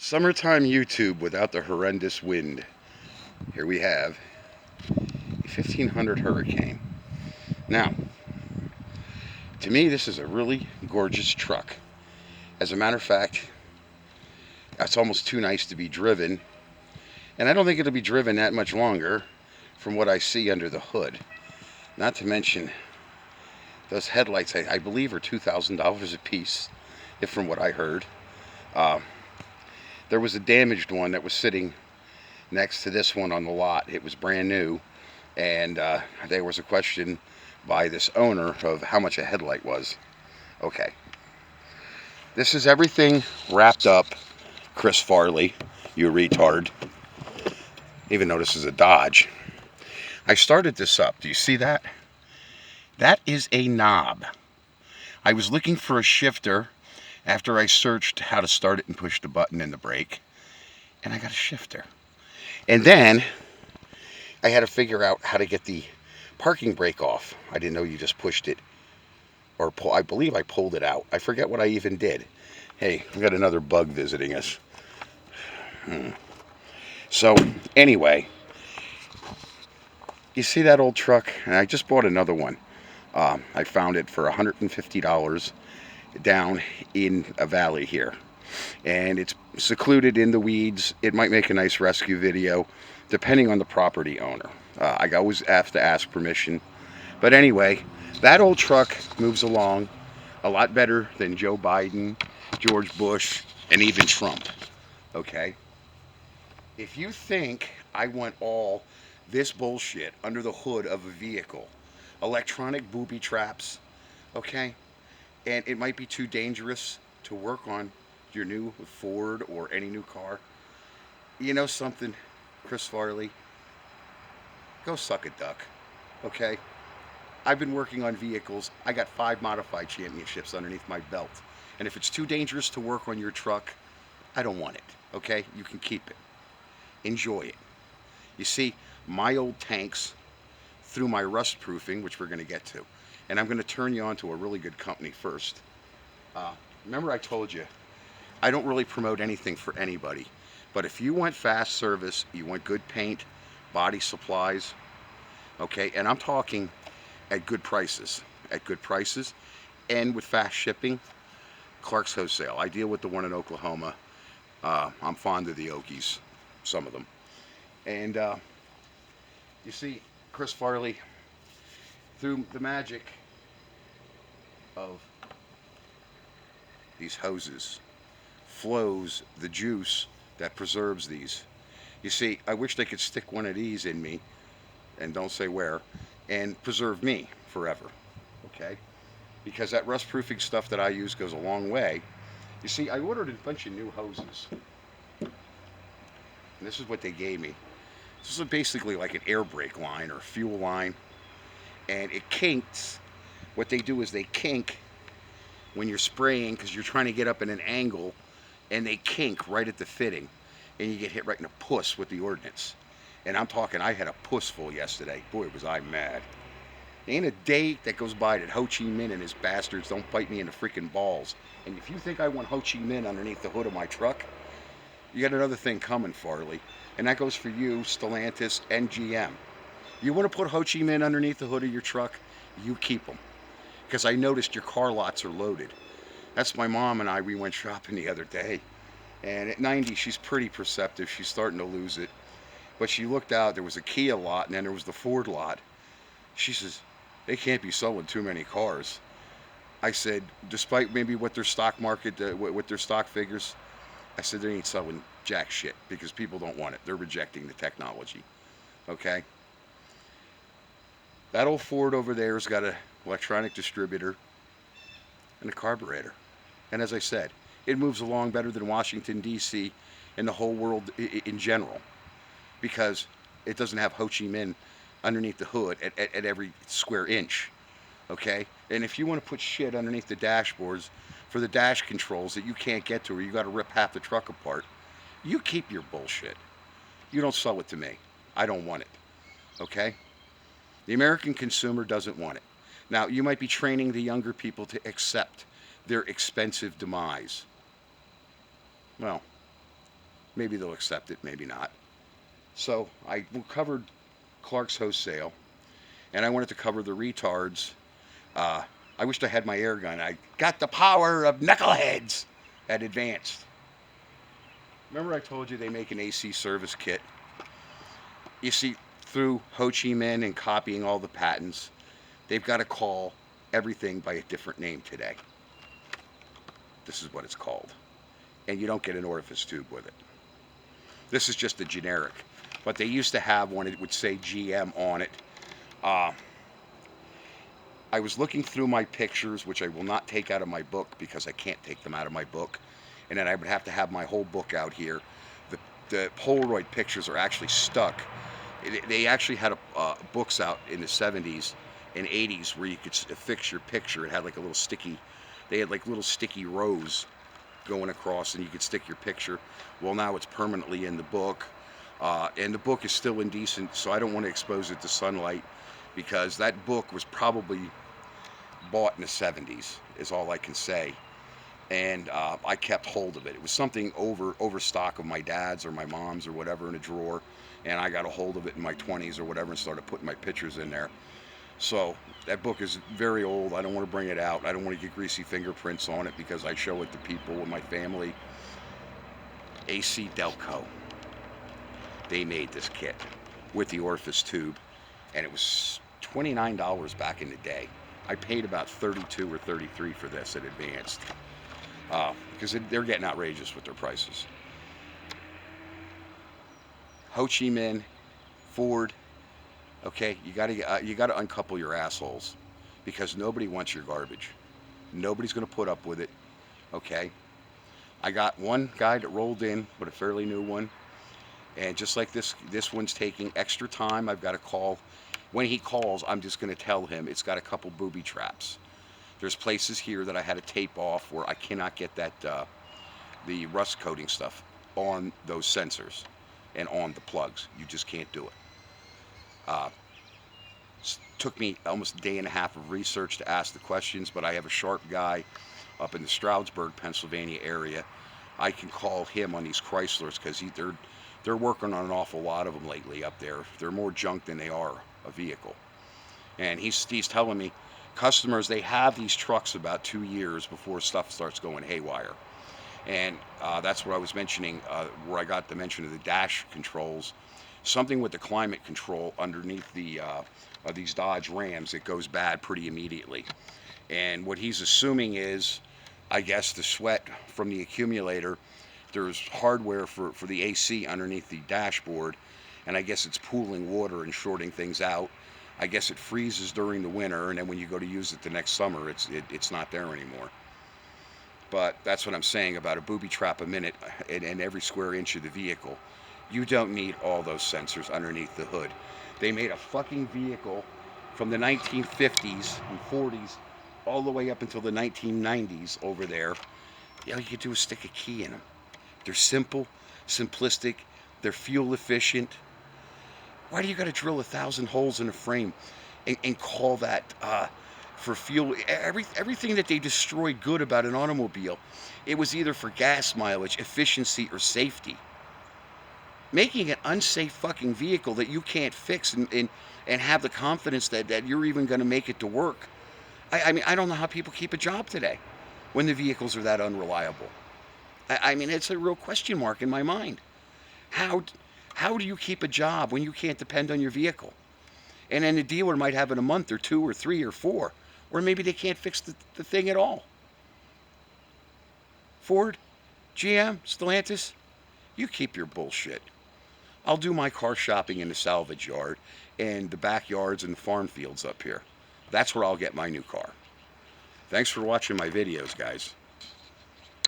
Summertime YouTube without the horrendous wind. Here we have a 1500 Hurricane. Now, to me, this is a really gorgeous truck. As a matter of fact, it's almost too nice to be driven, and I don't think it'll be driven that much longer from what I see under the hood. Not to mention, those headlights, I believe, are $2,000 a piece, if from what I heard. Uh, there was a damaged one that was sitting next to this one on the lot. It was brand new, and there was a question by this owner of how much a headlight was. Okay, this is everything wrapped up. Chris Farley, you retard. Even though this is a Dodge. I started this up. Do you see that? That is a knob. I was looking for a shifter after I searched how to start it and push the button in the brake, and I got a shifter. And then I had to figure out how to get the parking brake off. I didn't know you just pushed it, or I believe I pulled it out. I forget what I even did. Hey, we got another bug visiting us. So anyway, you see that old truck? And I just bought another one. I found it for $150 down in a valley here, and it's secluded in the weeds. It might make a nice rescue video depending on the property owner. I always have to ask permission, but anyway, that old truck moves along a lot better than Joe Biden, George Bush, and even Trump. Okay, if you think I want all this bullshit under the hood of a vehicle, electronic booby traps, okay, and it might be too dangerous to work on your new Ford or any new car. You know something, Chris Farley? Go suck a duck, okay? I've been working on vehicles. I got 5 modified championships underneath my belt. And if it's too dangerous to work on your truck, I don't want it, okay? You can keep it. Enjoy it. You see, my old tanks, through my rust proofing, which we're going to get to, and I'm going to turn you on to a really good company first. Remember I told you, I don't really promote anything for anybody. But if you want fast service, you want good paint, body supplies, okay, and I'm talking at good prices, and with fast shipping, Clark's Wholesale. I deal with the one in Oklahoma. I'm fond of the Okies, some of them. And you see, Chris Farley, through the magic of these hoses, flows the juice that preserves these. You see, I wish they could stick one of these in me, and don't say where, and preserve me forever, okay? Because that rust proofing stuff that I use goes a long way. You see, I ordered a bunch of new hoses, and this is what they gave me. This is basically like an air brake line or fuel line, and it kinks. What they do is they kink when you're spraying because you're trying to get up in an angle, and they kink right at the fitting, and you get hit right in the puss with the ordnance. And I'm talking, I had a puss full yesterday. Boy, was I mad. Ain't a day that goes by that Ho Chi Minh and his bastards don't bite me in the freaking balls. And if you think I want Ho Chi Minh underneath the hood of my truck, you got another thing coming, Farley. And that goes for you, Stellantis, and GM. You want to put Ho Chi Minh underneath the hood of your truck, you keep them. Because I noticed your car lots are loaded. That's my mom and I, we went shopping the other day. And at 90, she's pretty perceptive. She's starting to lose it. But she looked out, there was a Kia lot, and then there was the Ford lot. She says, they can't be selling too many cars. I said, despite maybe what their stock market, what their stock figures, I said, they ain't selling jack shit because people don't want it. They're rejecting the technology. Okay? That old Ford over there's got an electronic distributor and a carburetor. And as I said, it moves along better than Washington, D.C. and the whole world in general because it doesn't have Ho Chi Minh underneath the hood at every square inch. Okay? And if you want to put shit underneath the dashboards for the dash controls that you can't get to or you got to rip half the truck apart, you keep your bullshit. You don't sell it to me. I don't want it. Okay? The American consumer doesn't want it. Now, you might be training the younger people to accept their expensive demise. Well, Maybe they'll accept it, maybe not. So I covered Clark's wholesale, and I wanted to cover the retards. Uh, I wished I had my air gun. I got the power of knuckleheads at Advanced. Remember I told you they make an AC service kit? You see, through Ho Chi Minh and copying all the patents, they've got to call everything by a different name today. This is what it's called. And you don't get an orifice tube with it. This is just a generic. But they used to have one, it would say GM on it. Uh, I was looking through my pictures, which I will not take out of my book because I can't take them out of my book. And then I would have to have my whole book out here. The Polaroid pictures are actually stuck. They actually had books out in the 70s and 80s where you could affix your picture. It had like a little sticky, they had like little sticky rows going across and you could stick your picture. Well, now it's permanently in the book. And the book is still indecent, so I don't want to expose it to sunlight because that book was probably bought in the 70s, is all I can say. And I kept hold of it. It was something overstock of my dad's or my mom's or whatever in a drawer, and I got a hold of it in my 20s or whatever and started putting my pictures in there. So that book is very old. I don't want to bring it out. I don't want to get greasy fingerprints on it because I show it to people in my family. AC Delco. They made this kit with the orifice tube, and it was $29 back in the day. I paid about $32 or $33 for this at Advanced because they're getting outrageous with their prices. Ho Chi Minh, Ford. Okay, you gotta uncouple your assholes because nobody wants your garbage. Nobody's gonna put up with it. Okay, I got one guy that rolled in with a fairly new one. And just like this one's taking extra time. I've got to call. When he calls, I'm just going to tell him it's got a couple booby traps. There's places here that I had to tape off where I cannot get that the rust coating stuff on those sensors and on the plugs. You just can't do it. Took me almost a day and a half of research to ask the questions, but I have a sharp guy up in the Stroudsburg, Pennsylvania area. I can call him on these Chryslers because they're working on an awful lot of them lately up there. They're more junk than they are a vehicle. And he's telling me customers, they have these trucks about 2 years before stuff starts going haywire. And that's what I was mentioning, where I got the mention of the dash controls. Something with the climate control underneath the these Dodge Rams, it goes bad pretty immediately. And what he's assuming is, I guess, the sweat from the accumulator. There's hardware for the AC underneath the dashboard, and I guess it's pooling water and shorting things out. I guess it freezes during the winter, and then when you go to use it the next summer, it's not there anymore. But that's what I'm saying about a booby trap a minute in every square inch of the vehicle. You don't need all those sensors underneath the hood. They made a fucking vehicle from the 1950s and 40s all the way up until the 1990s over there. All you could do is stick a key in them. They're simple, simplistic, they're fuel efficient. Why do you got to drill 1,000 holes in a frame and call that for fuel? Everything that they destroyed good about an automobile, it was either for gas mileage, efficiency, or safety. Making an unsafe fucking vehicle that you can't fix and have the confidence that you're even going to make it to work. I mean, I don't know how people keep a job today when the vehicles are that unreliable. I mean, it's a real question mark in my mind. How do you keep a job when you can't depend on your vehicle? And then the dealer might have it a month or 2 or 3 or 4, or maybe they can't fix the thing at all. Ford, GM, Stellantis, you keep your bullshit. I'll do my car shopping in the salvage yard and the backyards and the farm fields up here. That's where I'll get my new car. Thanks for watching my videos, guys.